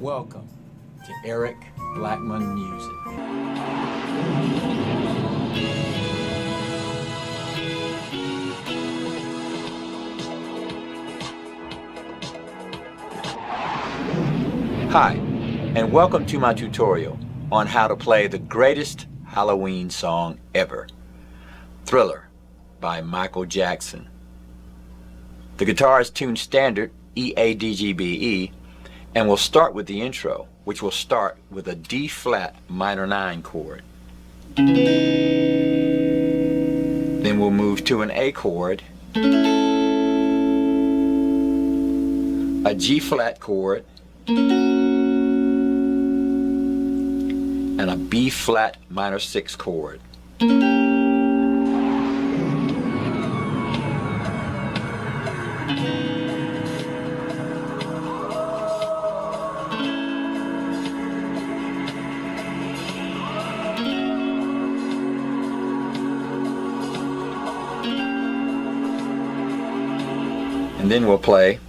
Welcome to Eric Blackmon Music. Hi, and welcome to my tutorial on how to play the greatest Halloween song ever, Thriller by Michael Jackson. The guitar is tuned standard E-A-D-G-B-E, and we'll start with the intro, which will start with a D flat minor 9 chord. Then we'll move to an A chord, a G flat chord, and a B flat minor 6 chord. And then we'll play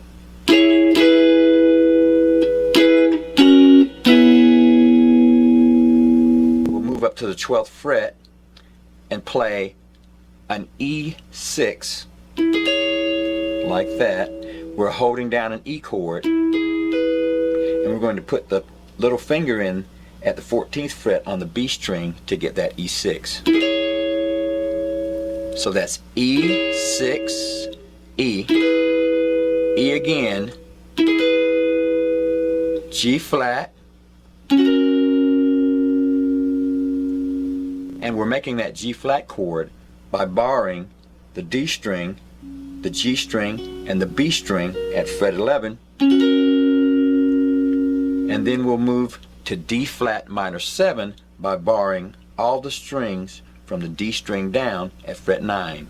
up to the 12th fret and play an E6 like that. We're holding down an E chord, and we're going to put the little finger in at the 14th fret on the B string to get that E6. So that's E6, E, E again, G flat, and we're making that G flat chord by borrowing the D string, the G string, and the B string at fret 11, and then we'll move to D flat minor 7 by borrowing all the strings from the D string down at fret 9.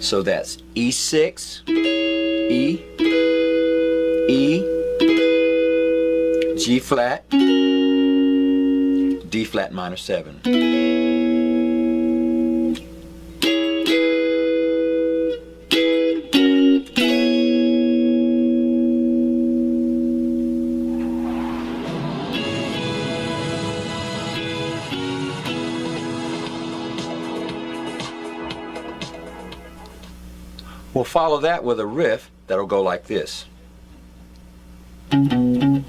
So that's E6, E, E, G flat, D flat minor 7. We'll follow that with a riff that'll go like this. In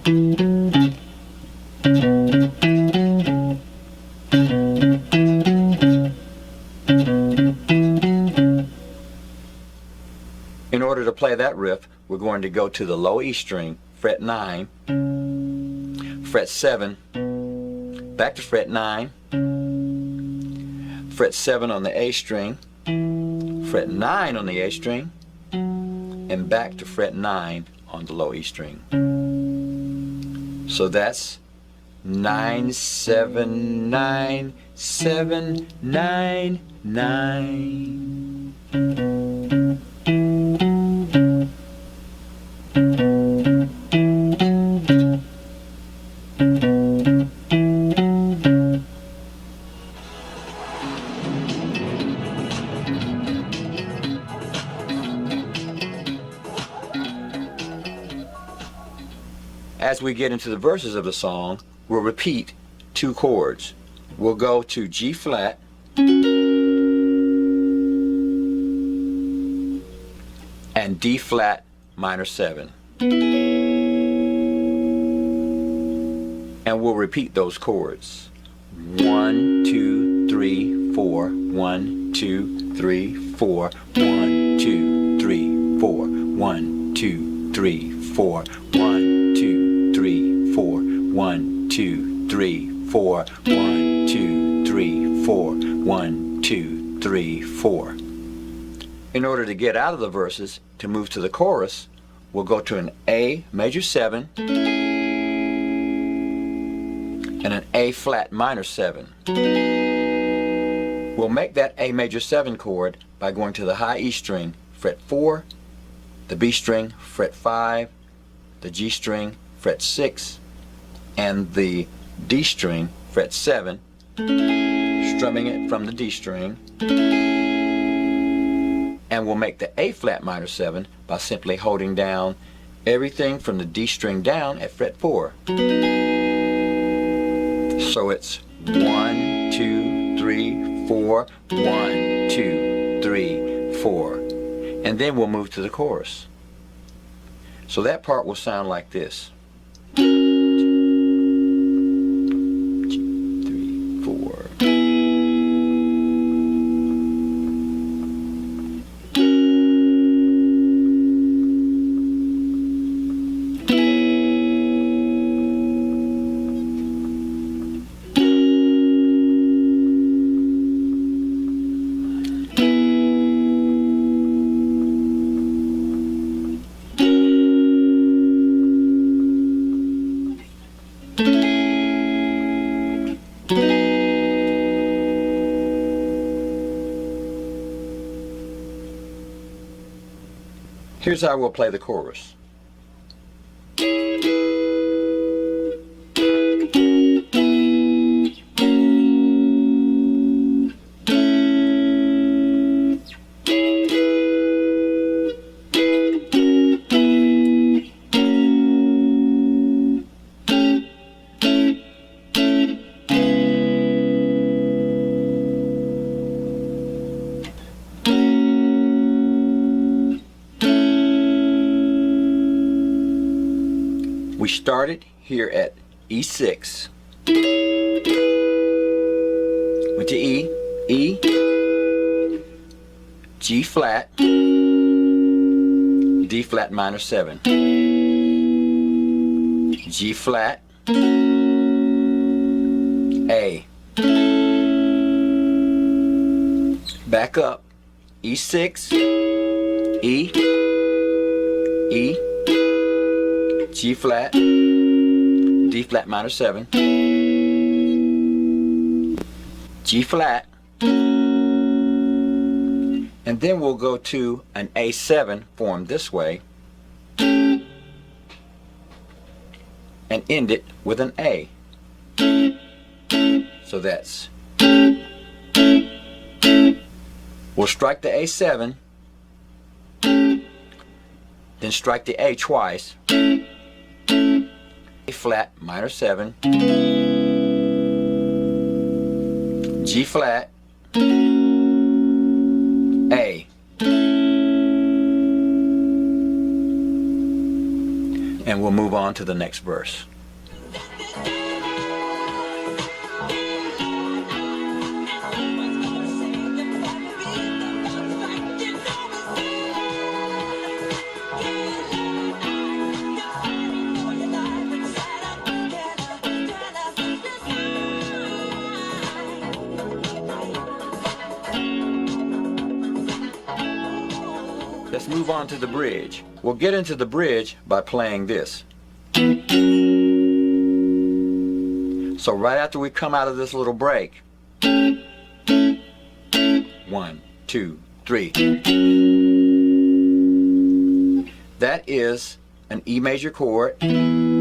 order to play that riff, we're going to go to the low E string, fret 9, fret 7, back to fret 9, fret 7 on the A string, fret 9 on the A string, and back to fret 9 on the low E string. So that's 9, 7, 9, 7, 9, 9. As we get into the verses of the song, we'll repeat 2 chords. We'll go to G flat, and D flat minor 7. And we'll repeat those chords. 1, 2, 3, 4, 1, 2, 3, 4, 1, 2, 3, 4, 1, 2, 3, 4, 1, 2, 3, 4, 1, 2, 3, 4, 1, 2, 3, 4, 1, 2, 3, 4. In order to get out of the verses, to move to the chorus, we'll go to an A major 7 and an A flat minor 7. We'll make that A major 7 chord by going to the high E string, fret 4, the B string, fret 5, the G string, fret 6, and the D string, fret 7, strumming it from the D string, and we'll make the A flat minor 7 by simply holding down everything from the D string down at fret 4. So it's 1, 2, 3, 4, 1, 2, 3, 4. And then we'll move to the chorus. So that part will sound like this. 2, 3, 4. Here's how we'll play the chorus. We started here at E6, went to E, E, G flat, D flat minor 7, G flat, A, back up, E6, E, E, G flat, D flat minor 7, G flat, and then we'll go to an A7 formed this way and end it with an A. So that's, we'll strike the A7, then strike the A twice, A flat minor 7, G flat, A, and we'll move on to the next verse. Let's move on to the bridge. We'll get into the bridge by playing this. So right after we come out of this little break, 1, 2, 3. That is an E major chord and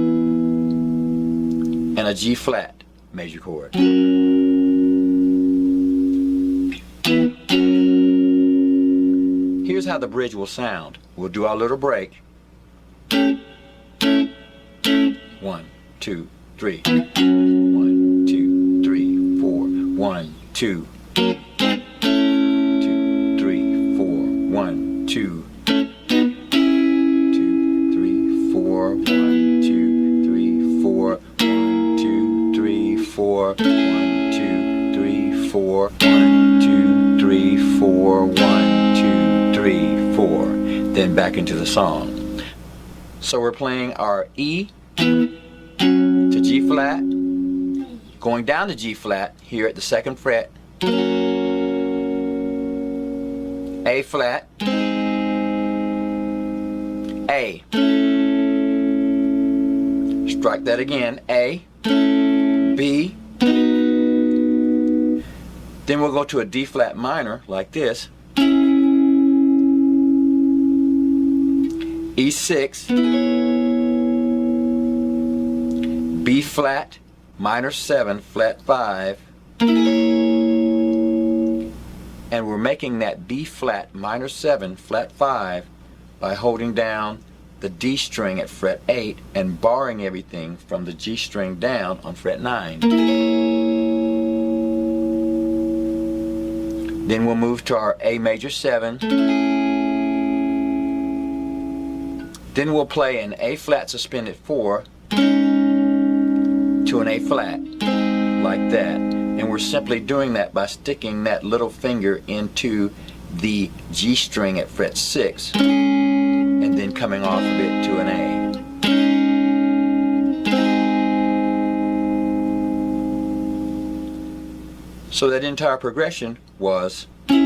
a G flat major chord. Here's how the bridge will sound. We'll do our little break. 1, 2, 3. 1, 2, 3, 4. 1, 2. 2, 3, 4. 1, 2. 2, 3, 4. 1, 2, 3, 4. 1, 2, 3, 4. 1, 2, 3, 4. 1, 2, 3, 4. 1, 2, 3, 4. Then back into the song. So we're playing our E to G flat, going down to G flat here at the 2nd fret, A flat, A, strike that again, A, B, then we'll go to a D flat minor like this, E6, B flat, minor 7, flat 5, and we're making that B flat, minor 7, flat 5 by holding down the D string at fret 8 and borrowing everything from the G string down on fret 9. Then we'll move to our A major 7. Then we'll play an A flat suspended 4 to an A flat, like that. And we're simply doing that by sticking that little finger into the G string at fret 6 and then coming off of it to an A. So that entire progression was and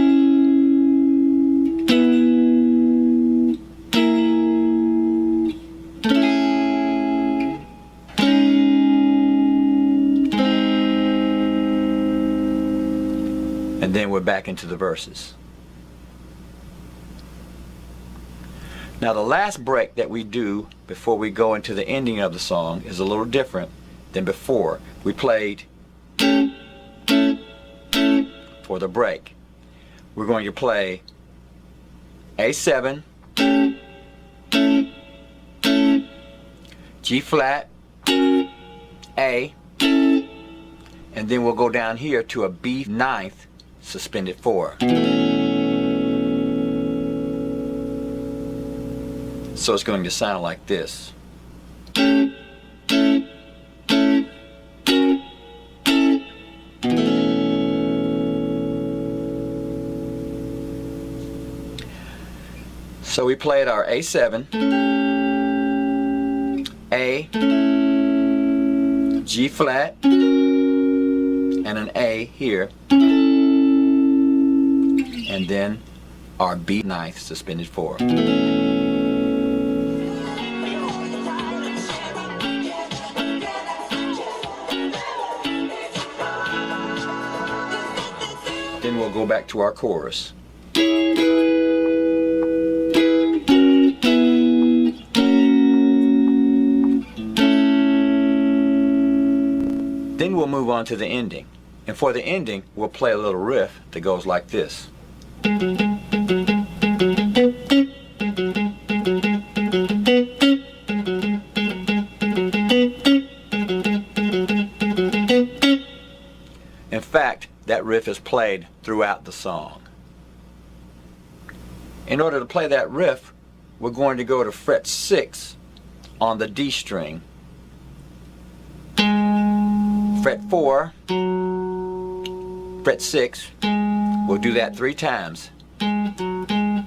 then we're back into the verses. Now the last break that we do before we go into the ending of the song is a little different than before. We played for the break. We're going to play A7, G flat, A, and then we'll go down here to a B ninth suspended 4. So it's going to sound like this. So we played our A7, A, G flat, and an A here, and then our B ninth suspended 4. Then we'll go back to our chorus. Then we'll move on to the ending. And for the ending, we'll play a little riff that goes like this. In fact, that riff is played throughout the song. In order to play that riff, we're going to go to fret 6 on the D string, fret 4, fret 6, we'll do that 3 times. And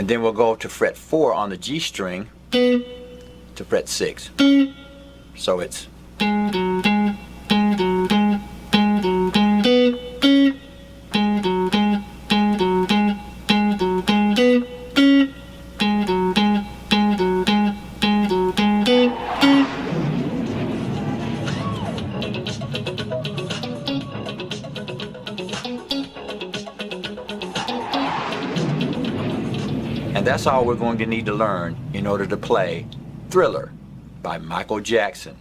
then we'll go to fret 4 on the G string to fret 6. So it's and that's all we're going to need to learn in order to play Thriller by Michael Jackson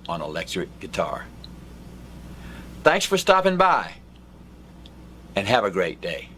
on electric guitar. Thanks for stopping by, and have a great day.